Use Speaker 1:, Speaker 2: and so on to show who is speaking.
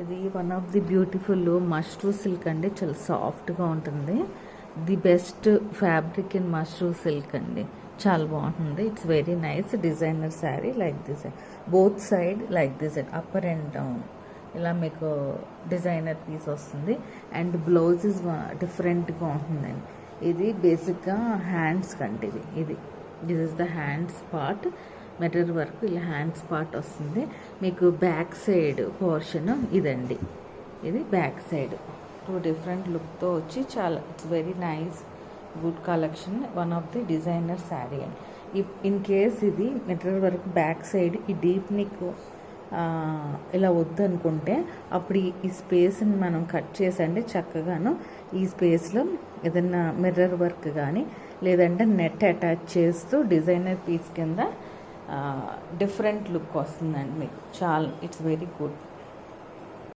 Speaker 1: ఇది one of the beautiful mashru silk అండి. చాలా సాఫ్ట్గా ఉంటుంది. The best fabric in mashru silk అండి. చాలా బాగుంటుంది. It's very nice designer sari like this. Both side like this upper and down ఇలా మీకు డిజైనర్ పీస్ వస్తుంది. అండ్ బ్లౌజ్ ఇస్ డిఫరెంట్గా ఉంటుందండి. ఇది బేసిక్గా హ్యాండ్స్ కంటే ఇది this is the hands part. Mirror work ఇలా హ్యాండ్స్ పార్ట్ వస్తుంది. మీకు బ్యాక్ సైడ్ పోర్షన్ ఇదండి. ఇది బ్యాక్ సైడ్ టూ డిఫరెంట్ లుక్తో వచ్చి చాలా it's very nice good collection. One of the designer sari అండి. ఇన్ కేస్ ఇది మిర్రర్ వర్క్ బ్యాక్ సైడ్ ఈ డీప్ నెక్ ఇలా వద్దనుకుంటే అప్పుడు ఈ స్పేస్ని మనం కట్ చేసండి చక్కగాను ఈ స్పేస్లో ఏదైనా మిర్రర్ వర్క్ కానీ లేదంటే నెట్ అటాచ్ చేస్తూ డిజైనర్ పీస్ కింద డిఫరెంట్ లుక్ వస్తుందండి మీకు. చాలా ఇట్స్ వెరీ గుడ్.